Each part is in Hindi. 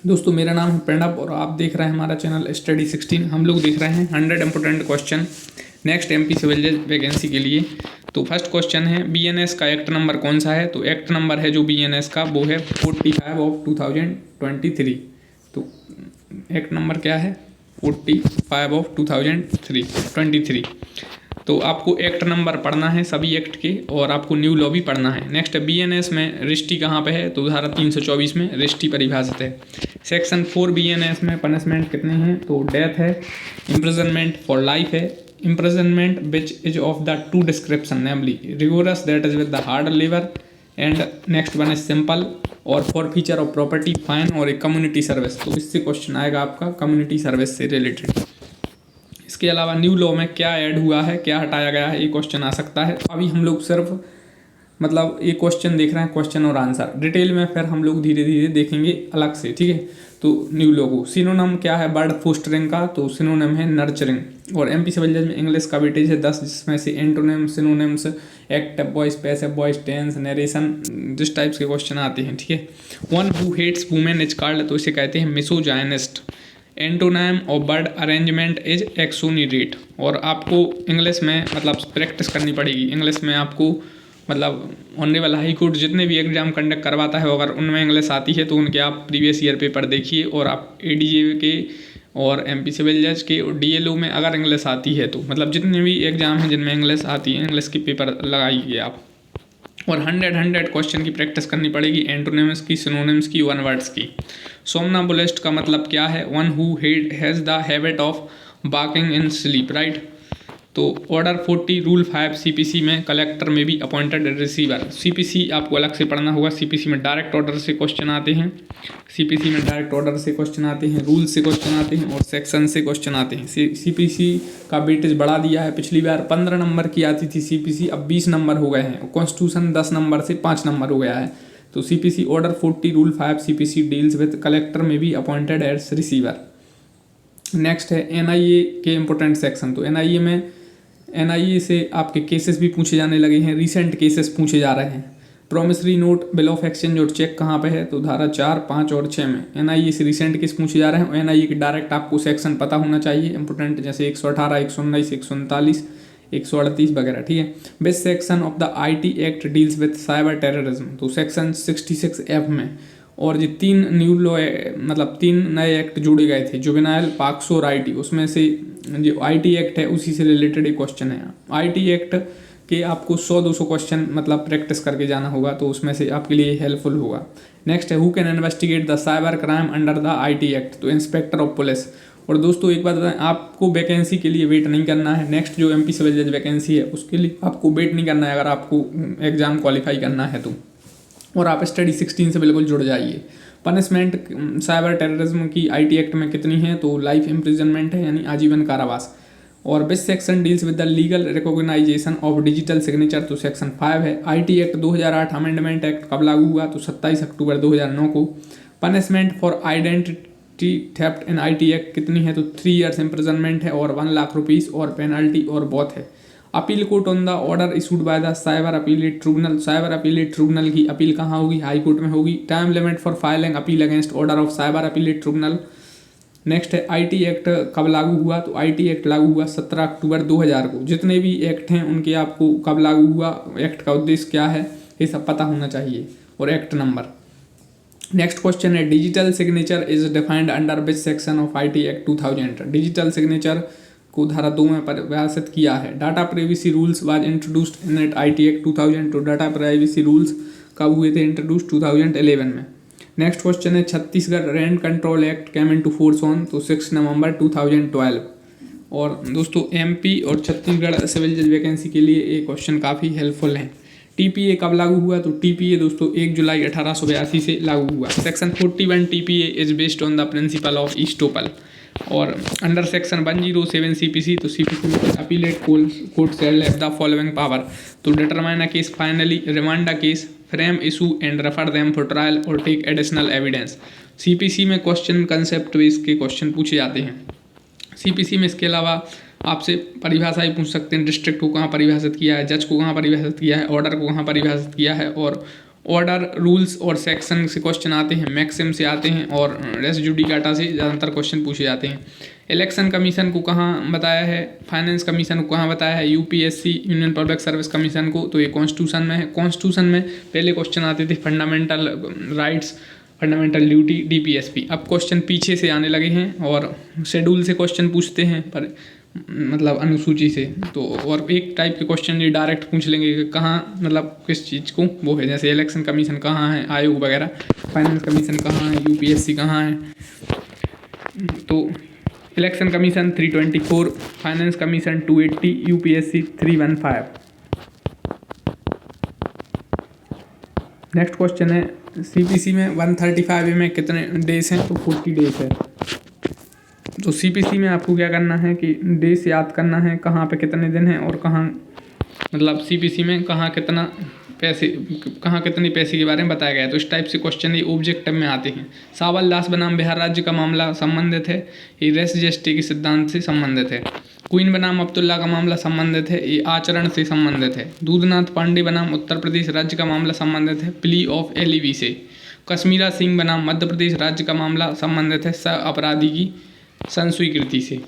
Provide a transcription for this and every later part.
दोस्तों मेरा नाम है प्रणब और आप देख रहे हैं हमारा चैनल स्टडी 16। हम लोग देख रहे हैं 100 important question next MP civil जज वैकेंसी के लिए। तो फर्स्ट क्वेश्चन है बीएनएस का एक्ट नंबर कौन सा है। तो एक्ट नंबर है जो बीएनएस का वो है 45 ऑफ 2023। तो एक्ट नंबर क्या है 45 ऑफ 2023। तो आपको एक्ट नंबर पढ़ना है सभी एक्ट के और आपको न्यू लॉ भी पढ़ना है। नेक्स्ट बीएनएस में रिश्ती कहाँ पे है। तो धारा 324 में रिश्ती परिभाषित है। सेक्शन 4 बीएनएस में पनिशमेंट कितने हैं। तो डेथ है, इम्प्रिजनमेंट फॉर लाइफ है, imprisonment which is of the two description namely rigorous that is with the hard labour and next one is simple और forfeiture of property fine और एक कम्युनिटी सर्विस। तो इससे क्वेश्चन आएगा आपका कम्युनिटी सर्विस से रिलेटेड। इसके अलावा न्यू लॉ में क्या ऐड हुआ है, क्या हटाया गया है, ये क्वेश्चन आ सकता है। अभी हम लोग सिर्फ ये क्वेश्चन देख रहे हैं, क्वेश्चन और आंसर। डिटेल में फिर हम लोग धीरे धीरे देखेंगे अलग से, ठीक है। तो न्यू लॉ को सिनोनिम क्या है बर्ड फोस्टरिंग का। तो सिनोनिम है नर्चरिंग। और एमपी सिविल जज में इंग्लिश का वेटेज है 10, जिसमें से antonym, synonyms, active voice, passive voice, tense, narration, जिस टाइप्स के क्वेश्चन आते हैं, ठीक है। One who hates women is called, तो इसे कहते हैं मिसोजाइनिस्ट। एंटोनाइम और बर्ड अरेंजमेंट इज एक्सोनिडेट। और आपको इंग्लिश में प्रैक्टिस करनी पड़ेगी। इंग्लिश में आपको ऑनरेबल हाई कोर्ट जितने भी एग्जाम कंडक्ट करवाता है अगर उनमें इंग्लिश आती है तो उनके आप प्रीवियस ईयर पेपर देखिए। और आप एडीजे के और एमपी सिविल जज के और डीएलओ में अगर इंग्लिश आती है तो जितने भी एग्जाम हैं जिनमें इंग्लिश आती है इंग्लिश के पेपर लगाइए आप। और 100 क्वेश्चन की प्रैक्टिस करनी पड़ेगी, एंटोनिम्स की, सिनोनिम्स की, वन वर्ड्स की। सोमनाम्बुलिस्ट का मतलब क्या है। One who has the habit of barking in sleep, right. तो ऑर्डर 40 रूल 5 सीपीसी में कलेक्टर में भी अपॉइंटेड रिसीवर। सीपीसी आपको अलग से पढ़ना होगा। सीपीसी में डायरेक्ट ऑर्डर से क्वेश्चन आते हैं, सीपीसी में डायरेक्ट ऑर्डर से क्वेश्चन आते हैं, रूल से क्वेश्चन आते हैं और सेक्शन से क्वेश्चन आते हैं। सीपीसी का वेटेज बढ़ा दिया है। पिछली बार 15 नंबर की आती थी सीपीसी, अब 20 नंबर हो गए हैं। कॉन्स्टिट्यूशन 10 नंबर से 5 नंबर हो गया है। तो CPC order 40 rule 5 CPC deals with collector में भी अपॉइंटेड एज रिसीवर। नेक्स्ट है एनआईए के इंपॉर्टेंट सेक्शन। तो एनआईए से आपके केसेस भी पूछे जाने लगे हैं, रिसेंट केसेस पूछे जा रहे हैं। Promissory note, bill of exchange और चेक कहाँ पे है। तो धारा 4, 5 और 6 में एनआईए से रिसेंट केस पूछे जा रहे हैं। एनआईए के डायरेक्ट आपको सेक्शन पता होना चाहिए इंपॉर्टेंट, जैसे 118, 119, 139, 138 वगैरह, ठीक है। Which section of the IT act deals with cyber terrorism. तो सेक्शन 66F में। और ये 3 न्यू लॉ 3 नए एक्ट जोड़े गए थे, जुवेनाइल, पॉक्सो और आईटी। उसमें से जो आईटी एक्ट है उसी से रिलेटेड एक क्वेश्चन है। आईटी एक्ट के आपको 100-200 क्वेश्चन प्रैक्टिस करके जाना होगा, तो उसमें से आपके लिए हेल्पफुल होगा। नेक्स्ट है who can investigate the cyber crime under the IT act. तो इंस्पेक्टर ऑफ पुलिस। और दोस्तों एक बात बताएं, आपको वैकेंसी के लिए वेट नहीं करना है। नेक्स्ट जो एमपी सिविल जज वैकेंसी है उसके लिए आपको वेट नहीं करना है अगर आपको एग्जाम क्वालिफाई करना है तो। और आप स्टडी 16 से बिल्कुल जुड़ जाइए। पनिशमेंट साइबर टेररिज्म की आईटी एक्ट में कितनी है। तो लाइफ इम्प्रिजनमेंट है, यानी आजीवन कारावास। और which section deals with the legal recognization of digital signature. तो सेक्शन 5 है। आईटी एक्ट 2008 अमेंडमेंट एक्ट कब लागू हुआ। तो 27 अक्टूबर 2009 को। Punishment for identity theft in IT act कितनी है। तो 3 ईयर्स इम्प्रिजनमेंट है और 1 लाख रुपीज़ और पेनल्टी और बहुत है। Appeal court on the order issued by the cyber appellate tribunal. Cyber appellate tribunal की अपील कहाँ होगी, हाई कोर्ट में होगी। Time limit for filing appeal against order of cyber appellate tribunal. Next है आईटी एक्ट कब लागू हुआ। तो आईटी एक्ट लागू हुआ 17 अक्टूबर 2000 को। जितने भी एक्ट हैं उनके आपको कब लागू हुआ, एक्ट का उद्देश्य क्या है, ये सब पता होना चाहिए और एक्ट नंबर। नेक्स्ट क्वेश्चन है digital signature is defined under which section of IT act 2000। Digital signature को धारा 2 में परिभाषित किया है। Data privacy rules was introduced in IT act 2000। तो डाटा प्राइवेसी रूल्स कब हुए थे इंट्रोड्यूस 2011 में। नेक्स्ट क्वेश्चन है Chhattisgarh rent control act came into force on. तो 6 नवंबर 2012। और दोस्तों एमपी और छत्तीसगढ़ सिविल जज वैकेंसी के लिए ये क्वेश्चन काफ़ी हेल्पफुल हैं। टीपीए कब लागू हुआ। तो टीपीए दोस्तों 1 जुलाई 1882 से लागू हुआ। Section 41 TPA is based on the principle of estoppel. और अंडर सेक्शन 107 सीपीसी। तो सीपीसी में appellate court shall have the following power. तो determine a case finally, remand a case, frame issue and refer them for trial और टेक एडिशनल एविडेंस। सीपीसी में क्वेश्चन कंसेप्ट बेस के क्वेश्चन पूछे जाते हैं। सीपीसी में इसके अलावा आपसे परिभाषा ही पूछ सकते हैं, डिस्ट्रिक्ट को कहाँ परिभाषित किया है, जज को कहाँ परिभाषित किया है, ऑर्डर को कहाँ परिभाषित किया है और ऑर्डर, रूल्स और सेक्शन से क्वेश्चन आते हैं, मैक्सिम से आते हैं और रेस जुडिकाटा से ज़्यादातर क्वेश्चन पूछे जाते हैं। इलेक्शन कमीशन को कहाँ बताया है, फाइनेंस कमीशन को कहाँ बताया है, UPSC union public service commission को, तो ये कॉन्स्टिट्यूशन में है। कॉन्स्टिट्यूशन में पहले क्वेश्चन आते थे fundamental rights, fundamental duty, DPSP. अब क्वेश्चन पीछे से आने लगे हैं और शेड्यूल से क्वेश्चन पूछते हैं, पर मतलब अनुसूची से। तो और एक टाइप के क्वेश्चन ये डायरेक्ट पूछ लेंगे कि कहाँ, मतलब किस चीज़ को वो है, जैसे इलेक्शन कमीशन कहाँ है, आयोग वगैरह, फाइनेंस कमीशन कहाँ है, यूपीएससी कहाँ है। तो election commission 324, finance commission 280, UPSC 315। Next question है सीपीसी में 135 में कितने डेज हैं, तो 40 डेज है। तो सीपीसी में आपको क्या करना है कि डेज याद करना है, कहाँ पे कितने दिन हैं और कहाँ, मतलब सीपीसी में कहाँ कितना पैसे, कहाँ कितने पैसे के बारे में बताया गया है। तो इस टाइप से क्वेश्चन ये ऑब्जेक्टिव में आते हैं। सावल दास बनाम बिहार राज्य का मामला संबंधित है, ये रेस जेस्टी के सिद्धांत से संबंधित है। क्वीन बनाम अब्दुल्ला का मामला संबंधित है, ये आचरण से संबंधित है। दूधनाथ पांडे बनाम उत्तर प्रदेश राज्य का मामला संबंधित है, प्ली ऑफ एलईवी से। कश्मीरा सिंह बनाम मध्य प्रदेश राज्य का मामला संबंधित है, सह अपराधी की संस्वीकृति से।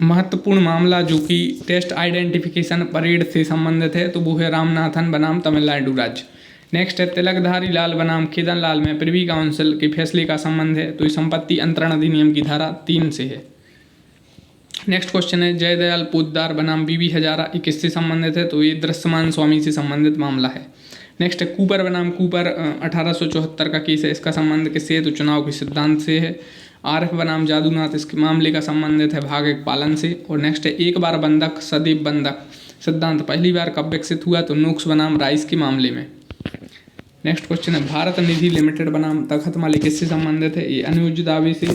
महत्वपूर्ण मामला जो कि टेस्ट आइडेंटिफिकेशन परेड से संबंधित है, तो वो है रामनाथन बनाम तमिलनाडु राज्य। नेक्स्ट है तिलकधारी लाल बनाम खेदन लाल में प्रिवी काउंसिल के फैसले का संबंध है, तो ये संपत्ति अंतरण अधिनियम की धारा 3 से है। नेक्स्ट क्वेश्चन है जयदयाल पोद्दार बनाम बीबी हजारा, ये किससे संबंधित है, तो ये दृश्यमान स्वामी से संबंधित मामला है। नेक्स्ट है कूपर बनाम कूपर 1874 का केस है, इसका संबंध किससे है, तो चुनाव के सिद्धांत से है। आरएफ बनाम जादूनाथ, इसके मामले का संबंधित है भाग एक पालन से। और नेक्स्ट है एक बार बंधक सदैव बंधक सिद्धांत पहली बार कब विकसित हुआ, तो नोक्स बनाम राइस के मामले में। नेक्स्ट क्वेश्चन है भारत निधि लिमिटेड बनाम तखत मालिक, किससे संबंधित है, ये अनुयोज्य दावे से।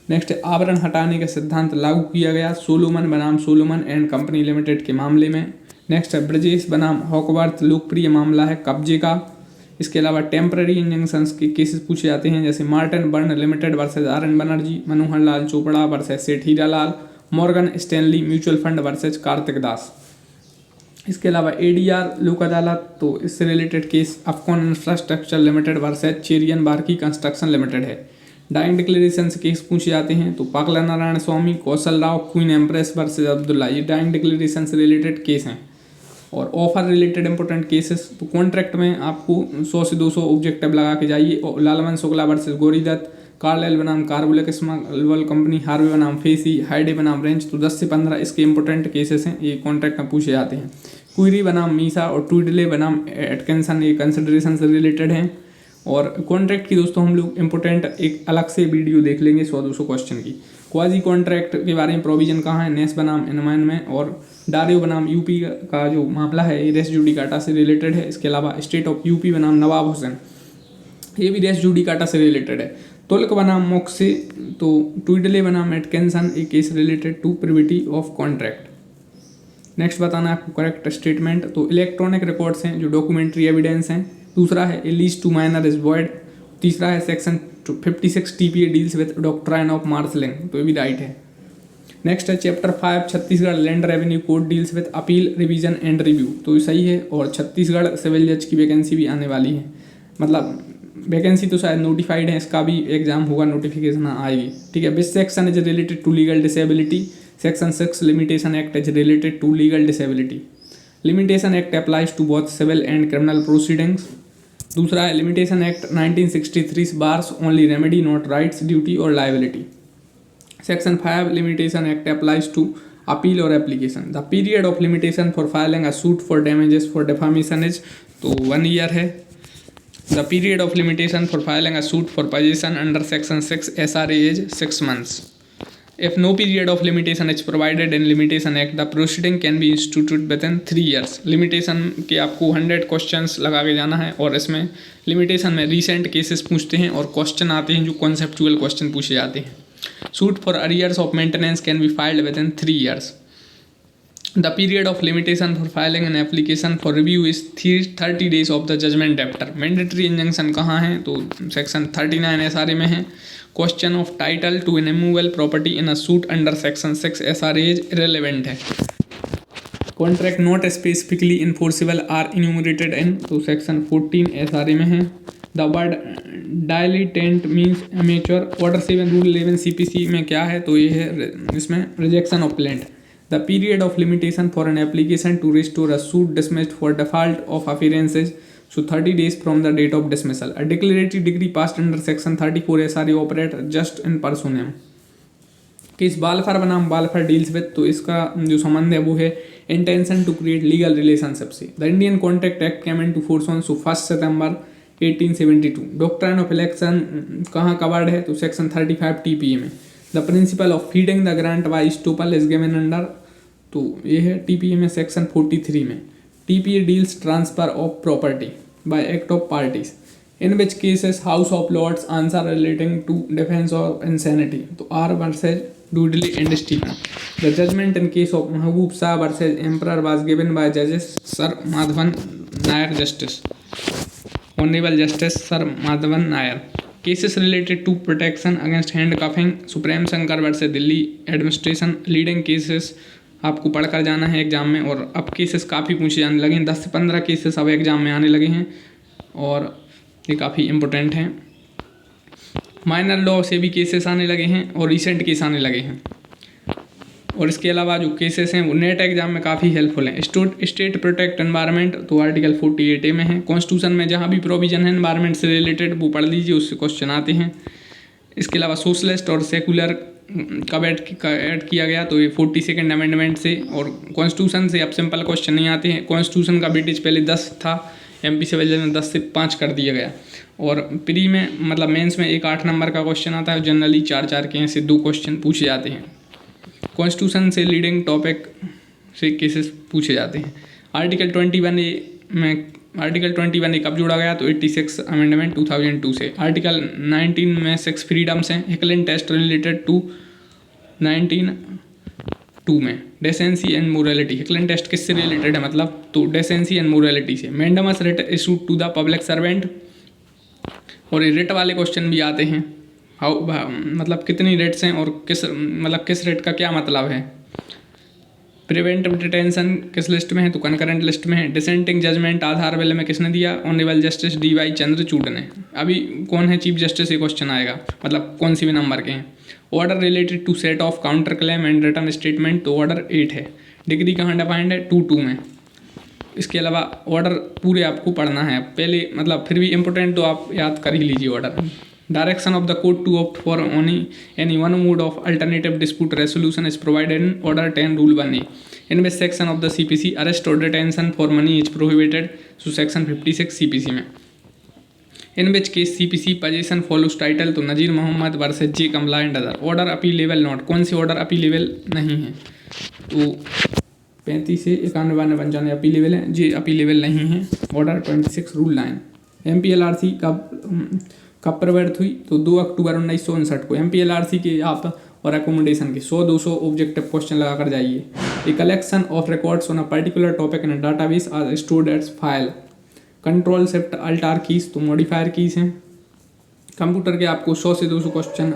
नेक्स्ट है आवरण हटाने का सिद्धांत लागू किया गया सोलोमन बनाम सोलोमन एंड कंपनी लिमिटेड के मामले में। नेक्स्ट है ब्रजेश बनाम हॉकवर्थ, लोकप्रिय मामला है कब्जे का। इसके अलावा टेम्पररी इंजंक्शंस के केसेस पूछे जाते हैं, जैसे Martin Burn limited versus R N. Banerjee, Manohar Lal Chopra versus Seth Hiralal, Morgan Stanley mutual fund versus Kartik Das. इसके अलावा एडीआर लोक अदालत, तो इससे related case Afcons infrastructure limited versus Cherian Varkey construction limited है। डाइंग डिक्लेरेशन से केस पूछे जाते हैं, तो Pakala Narayana Swami, Kaushal Rao, queen empress versus Abdullah, ये डाइंग डिक्लेरेशन से रिलेटेड केस हैं। और ऑफर रिलेटेड इंपॉर्टेंट केसेस, तो कॉन्ट्रैक्ट में आपको 100 से 200 ऑब्जेक्टिव लगा के जाइए। और लालमन शुक्ला वर्सेज गौरीदत्त, कार्लेल बनाम कार्बोलिक स्मॉल कंपनी, हार्वे बनाम फेसी, हाइडे बनाम रेंच, तो 10 से 15 इसके इंपॉर्टेंट केसेस हैं, ये कॉन्ट्रैक्ट में पूछे जाते हैं। क्वेरी बनाम मीसा और ट्वीडले बनाम एटकिंसन, ये कंसिडरेशन से रिलेटेड हैं। और कॉन्ट्रैक्ट की दोस्तों हम लोग इंपॉर्टेंट एक अलग से वीडियो देख लेंगे 100-200 क्वेश्चन की। क्वाजी कॉन्ट्रैक्ट के बारे में प्रोविजन कहाँ है, नेस बनाम इनमैन में। और डारियो बनाम यूपी का जो मामला है ये रेस जुडिकाटा से रिलेटेड है। इसके अलावा स्टेट ऑफ यूपी बनाम नवाब हुसैन, ये भी रेस जुडिकाटा से रिलेटेड है। तुल्क बनाम मोक्से, तो ट्वीडले बनाम एटकिंसन, एक case related to privity of contract. Next बताना है आपको करेक्ट स्टेटमेंट, तो इलेक्ट्रॉनिक रिकॉर्ड्स हैं जो डॉक्यूमेंट्री एविडेंस हैं। दूसरा है a lease to minor is void. तीसरा है section 56 TPA deals with doctrine of marshalling, तो ये भी राइट है। नेक्स्ट है chapter 5 Chhattisgarh land revenue code deals with appeal revision and review, तो सही है। और छत्तीसगढ़ सिविल जज की वैकेंसी भी आने वाली है, मतलब वैकेंसी तो शायद नोटिफाइड है, इसका भी एग्जाम होगा, नोटिफिकेशन आएगी, ठीक है। Which section is related to legal disability, section 6 limitation act is related to legal disability. Limitation act applies to both civil and criminal proceedings. दूसरा है limitation act 1963 bars only remedy not rights, duty और liability. Section 5 limitation act applies to appeal और application. The period of limitation for filing a suit for damages for defamation is, तो 1 ईयर है। The period of limitation for filing a suit for possession under section 6 SRA is 6 months. If no period of limitation is provided in Limitation Act, the proceeding can be instituted within 3 years. Limitation के आपको 100 क्वेश्चंस लगा के जाना है और इसमें लिमिटेशन में रिसेंट केसेस पूछते हैं और क्वेश्चन आते हैं जो कॉन्सेप्चुअल क्वेश्चन पूछे जाते हैं। Suit for arrears of maintenance can be filed with in 3 years. The period of limitation for filing an application for review is 30 days of the judgment debtor. Mandatory injunction कहाँ है, तो सेक्शन 39 SRA में है। Question of title to an immovable property in a suit under section 6 SRA is irrelevant है। Contract not specifically enforceable are enumerated in, तो सेक्शन 14 SRA में है। The word dilettante means amateur. Order 7 rule 11 CPC में क्या है, तो ये है इसमें rejection of plaint. The period of limitation for an application to restore a suit dismissed for default of अफियरेंसेज, so 30 days from the date of dismissal. A declaratory degree passed under section 34 SRA operate just in personam. Case Balfour बनाम बालफर डील्स विद, तो इसका जो संबंध है वो है intention to create legal relationship से। The Indian contract act came into force on 1 सितंबर 1872। डॉक्ट्राइन ऑफ इलेक्शन कहाँ कवर्ड है, तो सेक्शन 35 TPA में। The principle of feeding the grant by estoppel is given under, तो ये है TPA में सेक्शन 43 में। TPA deals transfer of property by act of parties, in which cases House of Lords answer relating to defense of insanity, तो R versus Dudley and Stephen. The judgment in case of Mahbub Shah versus Emperor was given by judges Sir Madhavan Nair Justice, Honorable Justice Sir Madhavan Nair. Cases related to protection against handcuffing, Supreme Shankar versus Delhi Administration. Leading cases आपको पढ़कर जाना है एग्जाम में, और अब केसेस काफ़ी पूछे जाने लगे हैं। 10 से 15 केसेस अब एग्जाम में आने लगे हैं और ये काफ़ी इम्पोर्टेंट हैं। माइनर लॉ से भी केसेस आने लगे हैं और रिसेंट केस आने लगे हैं। और इसके अलावा जो केसेस हैं वो नेट एग्जाम में काफ़ी हेल्पफुल हैं। स्टेट प्रोटेक्ट एनवायरनमेंट, तो आर्टिकल 48A में है। कॉन्स्टिट्यूशन में जहाँ भी प्रोविजन है एनवायरनमेंट से रिलेटेड वो पढ़ लीजिए, उससे क्वेश्चन आते हैं। इसके अलावा सोशलिस्ट और सेकुलर कब ऐड किया गया, तो ये 42nd अमेंडमेंट से। और कॉन्स्टिट्यूशन से अब सिंपल क्वेश्चन नहीं आते हैं। कॉन्स्टिट्यूशन का वेटेज पहले 10 था, MP सिविल में 10 से 5 कर दिया गया। और प्री में मतलब मेंस में एक 8 नंबर का क्वेश्चन आता है, जनरली 4-4 के से 2 क्वेश्चन पूछे जाते हैं। कॉन्स्टिट्यूशन से लीडिंग टॉपिक से केसेस पूछे जाते हैं। आर्टिकल 21A कब जोड़ा गया, तो 86 अमेंडमेंट 2002 से। आर्टिकल 19 में 6 फ्रीडम्स हैं। हेकलिन टेस्ट रिलेटेड टू 19(2) में। Decency and morality, Hicklin test किससे रिलेटेड है, मतलब तो डेसेंसी एंड मोरालिटी से। Mandamus writ issued to the public servant, और ये रिट वाले क्वेश्चन भी आते हैं। मतलब कितनी रिट्स हैं और किस रिट का क्या मतलब है। प्रिवेंटिव डिटेंशन किस लिस्ट में है, तो कंकरेंट लिस्ट में है। डिसेंटिंग जजमेंट आधार बिल में किसने दिया, ऑनरेबल जस्टिस DY चंद्रचूड़ ने। अभी कौन है चीफ जस्टिस, ये क्वेश्चन आएगा, मतलब कौन सी भी नंबर के हैं। Order related to set of counter claim and return statement, तो ऑर्डर 8 है। डिग्री कहाँ डिफाइंड है, 2(2) में। इसके अलावा ऑर्डर पूरे आपको पढ़ना है पहले, मतलब फिर भी इम्पोर्टेंट तो आप याद कर ही लीजिए order. Direction of the court to opt for only any one mode of alternative dispute resolution is provided in Order 10 Rule 1A, in which section of the CPC arrest or detention for money is prohibited, so section 56 CPC में। In which case CPC possession follows title, तो Nazir Mohammad versus J Kamala and other. Order appealable not, कौन सी ऑर्डर अपीलेबल नहीं है, तो 35 से 91, 95 अपीलेबल है, J अपीलेबल नहीं है। Order 26 rule 9। MPLRC कब प्रवर्त हुई, तो 2 अक्टूबर 1959 को। MPLRC के आप और अकोमोडेशन के 100-200 ऑब्जेक्टिव क्वेश्चन लगाकर जाइए। A collection of records on a particular topic in database are stored as file. Control shift alt are keys, तो मॉडिफायर कीज हैं। कंप्यूटर के आपको 100 से 200 क्वेश्चन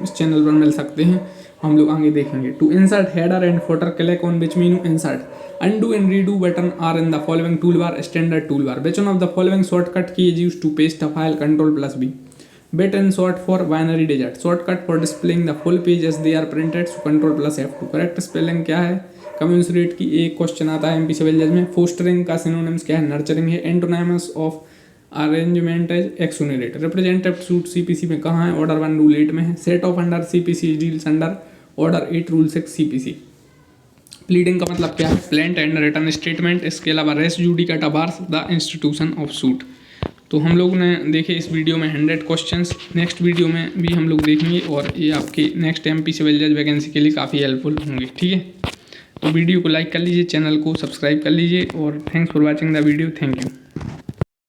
इस चैनल पर मिल सकते हैं, हम लोग आगे देखेंगे। To insert header and footer, click on which menu insert. Undo and redo button are in the following toolbar, standard toolbar. Which one of the following shortcut key is used to paste a file, Ctrl+B. Bit and sort for binary digit. Shortcut for displaying the full page as they are printed, so Ctrl+F2. Correct spelling क्या है, commensurate की एक क्वेश्चन आता है MP सिविल जज में। फोस्टरिंग का सिनोनिम्स क्या है, नर्चरिंग है। Antonyms of arrangement as exonerate. Representative suit CPC में कहाँ है, ऑर्डर 1 रूल 8 में है। Set of under CPC deals under order 8 rule 6 CPC। Pleading का मतलब क्या है, प्लेंट एंड रिटर्न स्टेटमेंट। इसके अलावा res judicata bars the institution of suit. तो हम लोग ने देखे इस वीडियो में 100 क्वेश्चंस, नेक्स्ट वीडियो में भी हम लोग देखेंगे और ये आपके नेक्स्ट MP सिविल जज वैकेंसी के लिए काफ़ी हेल्पफुल होंगे। ठीक है, तो वीडियो को लाइक कर लीजिए, चैनल को सब्सक्राइब कर लीजिए और thanks for watching the video. Thank you.